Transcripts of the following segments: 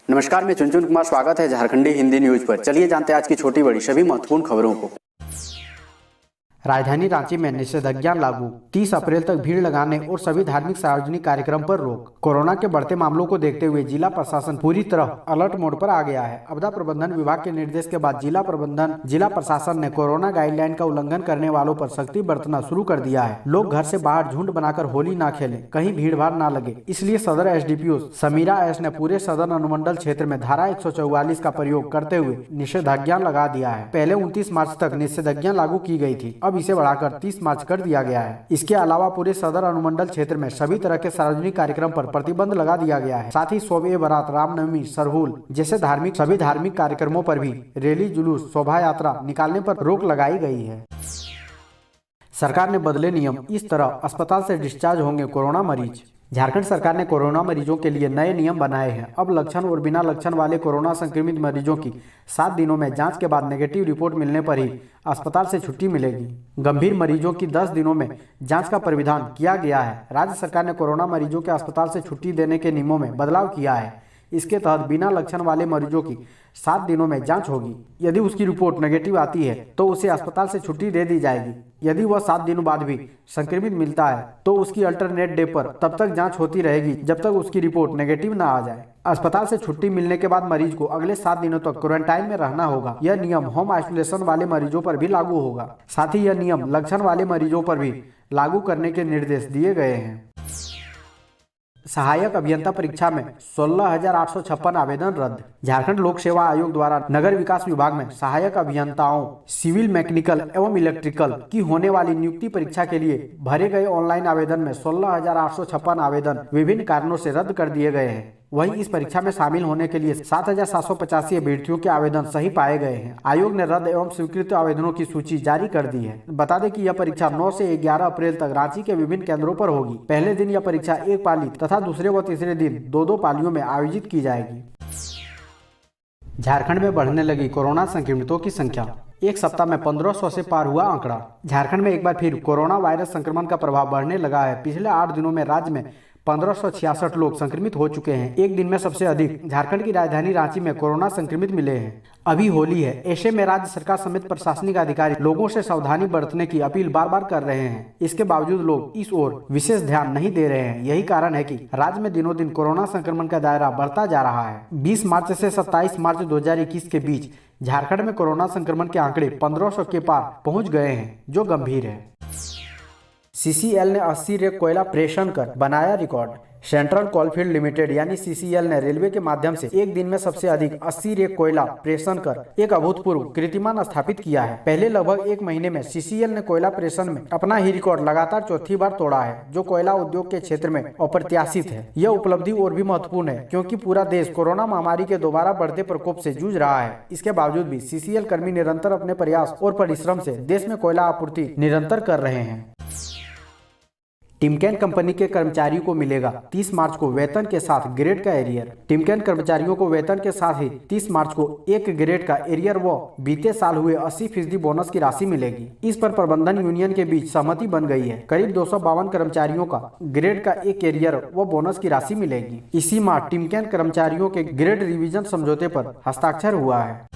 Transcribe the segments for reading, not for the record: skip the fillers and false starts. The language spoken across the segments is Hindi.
नमस्कार, मैं चुनचुन कुमार। स्वागत है झारखंडी हिंदी न्यूज पर। चलिए जानते हैं आज की छोटी बड़ी सभी महत्वपूर्ण खबरों को। राजधानी रांची में निषेधाज्ञा लागू, 30 अप्रैल तक भीड़ लगाने और सभी धार्मिक सार्वजनिक कार्यक्रम पर रोक। कोरोना के बढ़ते मामलों को देखते हुए जिला प्रशासन पूरी तरह अलर्ट मोड पर आ गया है। आपदा प्रबंधन विभाग के निर्देश के बाद जिला प्रशासन ने कोरोना गाइडलाइन का उल्लंघन करने वालों पर सख्ती बरतना शुरू कर दिया है। लोग घर से बाहर झुंड बनाकर होली ना खेलें, कहीं भीड़ भाड़ ना लगे, इसलिए सदर एसडीपीओ समीरा एस ने पूरे सदर अनुमंडल क्षेत्र में धारा 144 का प्रयोग करते हुए निषेधाज्ञा लगा दिया है। पहले 29 मार्च तक निषेधाज्ञा लागू की गई थी, अब इसे बढ़ाकर 30 मार्च कर दिया गया है। इसके अलावा पूरे सदर अनुमंडल क्षेत्र में सभी तरह के सार्वजनिक कार्यक्रम पर प्रतिबंध लगा दिया गया है। साथ ही शोभे बारात, रामनवमी, सरहुल जैसे सभी धार्मिक कार्यक्रमों पर भी रैली, जुलूस, शोभा यात्रा निकालने पर रोक लगाई गई है। सरकार ने बदले नियम, इस तरह अस्पताल से डिस्चार्ज होंगे कोरोना मरीज। झारखंड सरकार ने कोरोना मरीजों के लिए नए नियम बनाए हैं। अब लक्षण और बिना लक्षण वाले कोरोना संक्रमित मरीजों की 7 दिनों में जांच के बाद नेगेटिव रिपोर्ट मिलने पर ही अस्पताल से छुट्टी मिलेगी। गंभीर मरीजों की 10 दिनों में जांच का प्राविधान किया गया है। राज्य सरकार ने कोरोना मरीजों के अस्पताल से छुट्टी देने के नियमों में बदलाव किया है। इसके तहत बिना लक्षण वाले मरीजों की 7 दिनों में जांच होगी। यदि उसकी रिपोर्ट नेगेटिव आती है तो उसे अस्पताल से छुट्टी दे दी जाएगी। यदि वह 7 दिनों बाद भी संक्रमित मिलता है तो उसकी अल्टरनेट डे पर तब तक जांच होती रहेगी जब तक उसकी रिपोर्ट नेगेटिव न आ जाए। अस्पताल से छुट्टी मिलने के बाद मरीज को अगले 7 दिनों तक क्वारंटाइन में रहना होगा। यह नियम होम आइसोलेशन वाले मरीजों पर भी लागू होगा। साथ ही यह नियम लक्षण वाले मरीजों पर भी लागू करने के निर्देश दिए गए हैं। सहायक अभियंता परीक्षा में 16,856 आवेदन रद्द। झारखंड लोक सेवा आयोग द्वारा नगर विकास विभाग में सहायक अभियंताओं सिविल, मैकेनिकल एवं इलेक्ट्रिकल की होने वाली नियुक्ति परीक्षा के लिए भरे गए ऑनलाइन आवेदन में 16,856 आवेदन विभिन्न कारणों से रद्द कर दिए गए हैं। वहीं इस परीक्षा में शामिल होने के लिए 7,785 अभ्यर्थियों के आवेदन सही पाए गए हैं। आयोग ने रद्द एवं स्वीकृत आवेदनों की सूची जारी कर दी है। बता दें कि यह परीक्षा 9 से 11 अप्रैल तक रांची के विभिन्न केंद्रों पर होगी। पहले दिन यह परीक्षा एक पाली तथा दूसरे व तीसरे दिन 2-2 पालियों में आयोजित की जाएगी। झारखंड में बढ़ने लगी कोरोना संक्रमितों की संख्या, एक सप्ताह में 1500 से पार हुआ आंकड़ा। झारखंड में एक बार फिर कोरोना वायरस संक्रमण का प्रभाव बढ़ने लगा है। पिछले 8 दिनों में राज्य में 1566 लोग संक्रमित हो चुके हैं। एक दिन में सबसे अधिक झारखंड की राजधानी रांची में कोरोना संक्रमित मिले हैं। अभी होली है, ऐसे में राज्य सरकार समेत प्रशासनिक अधिकारी लोगों से सावधानी बरतने की अपील बार बार कर रहे हैं। इसके बावजूद लोग इस ओर विशेष ध्यान नहीं दे रहे हैं। यही कारण है कि राज्य में दिनों दिन कोरोना संक्रमण का दायरा बढ़ता जा रहा है। 20 मार्च से 27 मार्च 2021 के बीच झारखंड में कोरोना संक्रमण के आंकड़े 1500 के पार पहुंच गए हैं, जो गंभीर है। सीसीएल ने 80 रेक कोयला प्रेषण कर बनाया रिकॉर्ड। सेंट्रल कोलफील्ड लिमिटेड यानी सीसीएल ने रेलवे के माध्यम से एक दिन में सबसे अधिक 80 रेक कोयला प्रेषण कर एक अभूतपूर्व कीर्तिमान स्थापित किया है। पहले लगभग 1 महीने में सीसीएल ने कोयला प्रेषण में अपना ही रिकॉर्ड लगातार चौथी बार तोड़ा है, जो कोयला उद्योग के क्षेत्र में अप्रत्याशित है। यह उपलब्धि और भी महत्वपूर्ण है क्योंकि पूरा देश कोरोना महामारी के दोबारा बढ़ते प्रकोप से जूझ रहा है। इसके बावजूद भी सीसीएल कर्मी निरंतर अपने प्रयास और परिश्रम से देश में कोयला आपूर्ति निरंतर कर रहे हैं। टिमकेन कंपनी के कर्मचारियों को मिलेगा 30 मार्च को वेतन के साथ ग्रेड का एरियर। टिमकेन कर्मचारियों को वेतन के साथ ही 30 मार्च को एक ग्रेड का एरियर व बीते साल हुए 80% बोनस की राशि मिलेगी। इस पर प्रबंधन यूनियन के बीच सहमति बन गई है। करीब 252 कर्मचारियों का ग्रेड का एक एरियर व बोनस की राशि मिलेगी। इसी माह टिमकेन कर्मचारियों के ग्रेड रिवीजन समझौते पर हस्ताक्षर हुआ है।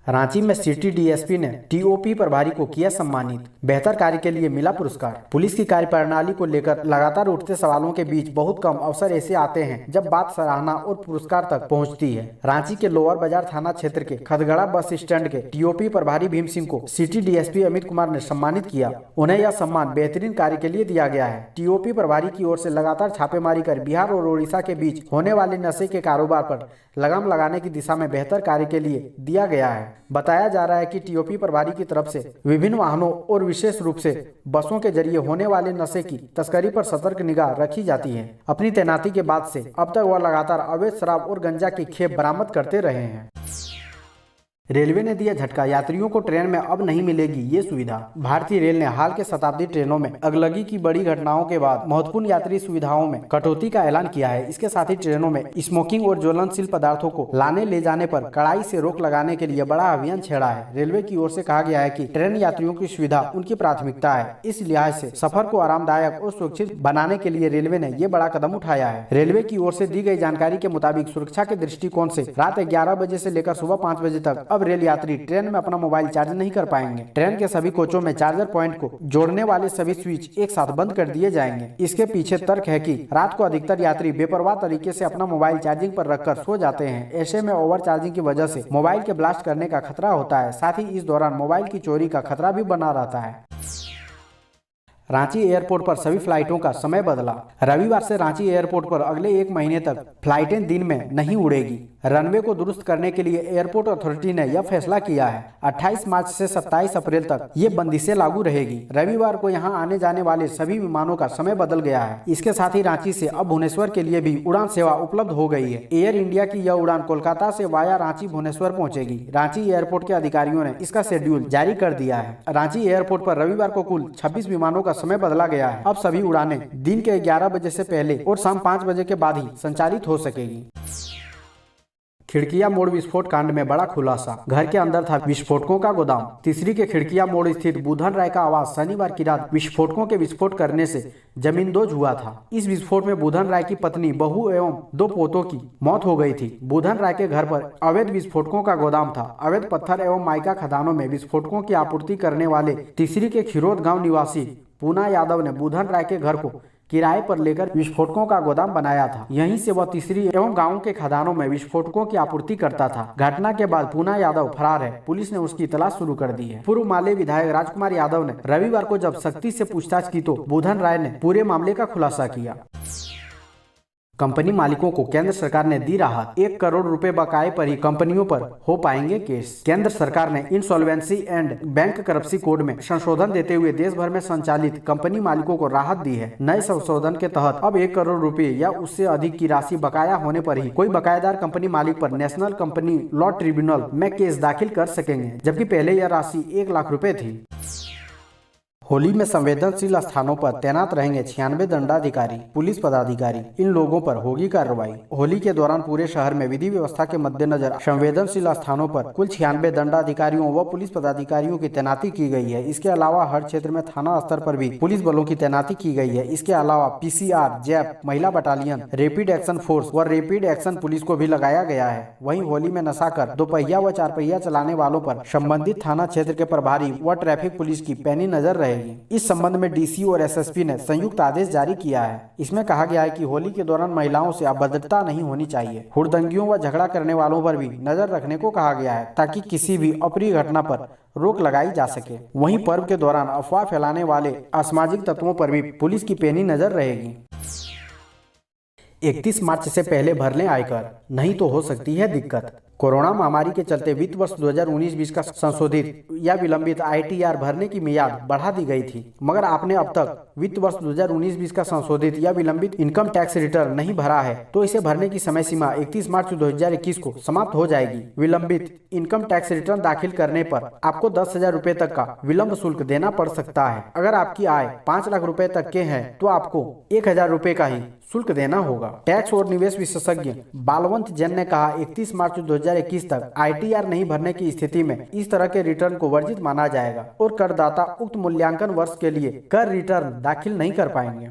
रांची में सिटी डीएसपी ने टीओपी प्रभारी को किया सम्मानित। बेहतर कार्य के लिए मिला पुरस्कार। पुलिस की कार्यप्रणाली को लेकर लगातार उठते सवालों के बीच बहुत कम अवसर ऐसे आते हैं जब बात सराहना और पुरस्कार तक पहुंचती है। रांची के लोअर बाजार थाना क्षेत्र के खदगड़ा बस स्टैंड के टीओपी प्रभारी भीम सिंह को सिटी डीएसपी अमित कुमार ने सम्मानित किया। उन्हें यह सम्मान बेहतरीन कार्य के लिए दिया गया है। टीओपी प्रभारी की ओर से लगातार छापेमारी कर बिहार और उड़ीसा के बीच होने वाले नशे के कारोबार पर लगाम लगाने की दिशा में बेहतर कार्य के लिए दिया गया है। बताया जा रहा है कि टीओपी प्रभारी की तरफ से विभिन्न वाहनों और विशेष रूप से बसों के जरिए होने वाले नशे की तस्करी पर सतर्क निगाह रखी जाती है। अपनी तैनाती के बाद से अब तक वह लगातार अवैध शराब और गंजा की खेप बरामद करते रहे हैं। रेलवे ने दिया झटका, यात्रियों को ट्रेन में अब नहीं मिलेगी ये सुविधा। भारतीय रेल ने हाल के शताब्दी ट्रेनों में अगलगी की बड़ी घटनाओं के बाद महत्वपूर्ण यात्री सुविधाओं में कटौती का ऐलान किया है। इसके साथ ही ट्रेनों में स्मोकिंग और ज्वलनशील पदार्थों को लाने ले जाने पर कड़ाई से रोक लगाने के लिए बड़ा अभियान छेड़ा है। रेलवे की ओर से कहा गया है कि ट्रेन यात्रियों की सुविधा उनकी प्राथमिकता है। इस लिहाज से सफर को आरामदायक और सुरक्षित बनाने के लिए रेलवे ने ये बड़ा कदम उठाया है। रेलवे की ओर से दी गई जानकारी के मुताबिक सुरक्षा के दृष्टिकोण से रात 11 बजे से लेकर सुबह 5 बजे तक अब रेल यात्री ट्रेन में अपना मोबाइल चार्ज नहीं कर पाएंगे। ट्रेन के सभी कोचों में चार्जर पॉइंट को जोड़ने वाले सभी स्विच एक साथ बंद कर दिए जाएंगे। इसके पीछे तर्क है कि रात को अधिकतर यात्री बेपरवाह तरीके से अपना मोबाइल चार्जिंग पर रखकर सो जाते हैं। ऐसे में ओवर चार्जिंग की वजह से मोबाइल के ब्लास्ट करने का खतरा होता है। साथ ही इस दौरान मोबाइल की चोरी का खतरा भी बना रहता है। रांची एयरपोर्ट पर सभी फ्लाइटों का समय बदला। रविवार से रांची एयरपोर्ट पर अगले 1 महीने तक फ्लाइटें दिन में नहीं उड़ेगी। रनवे को दुरुस्त करने के लिए एयरपोर्ट अथॉरिटी ने यह फैसला किया है। 28 मार्च से 27 अप्रैल तक ये बंदिशें लागू रहेगी। रविवार को यहां आने जाने वाले सभी विमानों का समय बदल गया है। इसके साथ ही रांची से अब भुवनेश्वर के लिए भी उड़ान सेवा उपलब्ध हो गई है। एयर इंडिया की यह उड़ान कोलकाता से वाया रांची भुवनेश्वर पहुंचेगी। रांची एयरपोर्ट के अधिकारियों ने इसका शेड्यूल जारी कर दिया है। रांची एयरपोर्ट पर रविवार को कुल 26 विमानों का समय बदला गया है। अब सभी उड़ानें दिन के 11 बजे से पहले और शाम 5 बजे के बाद ही संचालित हो सकेगी। खिड़किया मोड़ विस्फोट कांड में बड़ा खुलासा। घर के अंदर था विस्फोटकों का गोदाम। तीसरी के खिड़किया मोड़ स्थित बुधन राय का आवास शनिवार की रात विस्फोटकों के विस्फोट करने से जमींदोज हुआ था। इस विस्फोट में बुधन राय की पत्नी, बहू एवं 2 पोतों की मौत हो गई थी। बुधन राय के घर पर अवैध विस्फोटकों का गोदाम था। अवैध पत्थर एवं माइका खदानों में विस्फोटकों की आपूर्ति करने वाले तीसरी के खिरोद गाँव निवासी पूना यादव ने बुधन राय के घर को किराए पर लेकर विस्फोटकों का गोदाम बनाया था। यहीं से वह तीसरी एवं गांव के खदानों में विस्फोटकों की आपूर्ति करता था। घटना के बाद पूना यादव फरार है। पुलिस ने उसकी तलाश शुरू कर दी है। पूर्व माले विधायक राजकुमार यादव ने रविवार को जब सख्ती से पूछताछ की तो बुधन राय ने पूरे मामले का खुलासा किया। कंपनी मालिकों को केंद्र सरकार ने दी राहत। 1 करोड़ रुपए बकाये पर ही कंपनियों पर हो पाएंगे केस। केंद्र सरकार ने इंसॉल्वेंसी एंड बैंक करप्सी कोड में संशोधन देते हुए देश भर में संचालित कंपनी मालिकों को राहत दी है। नए संशोधन के तहत अब 1 करोड़ रुपए या उससे अधिक की राशि बकाया होने पर ही कोई बकायेदार कंपनी मालिक पर नेशनल कंपनी लॉ ट्रिब्यूनल में केस दाखिल कर सकेंगे, जबकि पहले यह राशि 1 लाख रुपए थी। होली में संवेदनशील स्थानों पर तैनात रहेंगे 96 दंडाधिकारी, पुलिस पदाधिकारी। इन लोगों पर होगी कार्रवाई। होली के दौरान पूरे शहर में विधि व्यवस्था के मद्देनजर संवेदनशील स्थानों पर कुल 96 दंडाधिकारियों व पुलिस पदाधिकारियों की तैनाती की गई है। इसके अलावा हर क्षेत्र में थाना स्तर पर भी पुलिस बलों की तैनाती की गई है। इसके अलावा PCR, जैप, महिला बटालियन, रैपिड एक्शन फोर्स व रैपिड एक्शन पुलिस को भी लगाया गया है। वहीं होली में नशा कर 2 पहिया व 4 पहिया चलाने वालों पर संबंधित थाना क्षेत्र के प्रभारी व ट्रैफिक पुलिस की पैनी नजर रहेगी। इस संबंध में DC और SSP ने संयुक्त आदेश जारी किया है। इसमें कहा गया है कि होली के दौरान महिलाओं से अभद्रता नहीं होनी चाहिए। हुड़दंगियों व झगड़ा करने वालों पर भी नजर रखने को कहा गया है, ताकि किसी भी अप्रिय घटना पर रोक लगाई जा सके। वहीं पर्व के दौरान अफवाह फैलाने वाले असामाजिक तत्वों पर भी पुलिस की पैनी नजर रहेगी। 31 मार्च से पहले भर लें आयकर, नहीं तो हो सकती है दिक्कत। कोरोना महामारी के चलते वित्त वर्ष 2019-20 का संशोधित या विलंबित ITR भरने की मियाद बढ़ा दी गई थी, मगर आपने अब तक वित्त वर्ष 2019-20 का संशोधित या विलंबित इनकम टैक्स रिटर्न नहीं भरा है तो इसे भरने की समय सीमा 31 मार्च 2021 को समाप्त हो जाएगी। विलंबित इनकम टैक्स रिटर्न दाखिल करने पर आपको 10,000 रुपए तक का विलंब शुल्क देना पड़ सकता है। अगर आपकी आय 5 लाख रुपए तक के है तो आपको 1,000 रुपए का ही शुल्क देना होगा। टैक्स और निवेश विशेषज्ञ बालवंत जैन ने कहा, 31 मार्च 2021 तक ITR नहीं भरने की स्थिति में इस तरह के रिटर्न को वर्जित माना जाएगा और करदाता उक्त मूल्यांकन वर्ष के लिए कर रिटर्न दाखिल नहीं कर पाएंगे।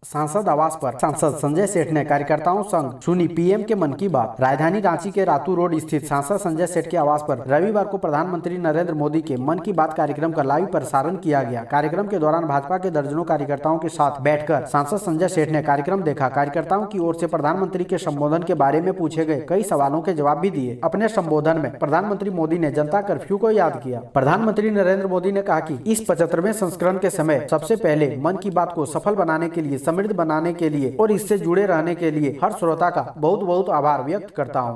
सांसद आवास पर सांसद संजय सेठ ने कार्यकर्ताओं संग सुनी PM के मन की बात। राजधानी रांची के रातू रोड स्थित सांसद संजय सेठ के आवास पर रविवार को प्रधानमंत्री नरेंद्र मोदी के मन की बात कार्यक्रम का लाइव प्रसारण किया गया। कार्यक्रम के दौरान भाजपा के दर्जनों कार्यकर्ताओं के साथ बैठकर सांसद संजय सेठ ने कार्यक्रम देखा। कार्यकर्ताओं की ओर से प्रधानमंत्री के संबोधन के बारे में पूछे गए कई सवालों के जवाब भी दिए। अपने संबोधन में प्रधानमंत्री मोदी ने जनता कर्फ्यू को याद किया। प्रधानमंत्री नरेंद्र मोदी ने कहा कि इस 75वें संस्करण के समय सबसे पहले मन की बात को सफल बनाने के लिए, समृद्ध बनाने के लिए और इससे जुड़े रहने के लिए हर श्रोता का बहुत बहुत आभार व्यक्त करता हूं।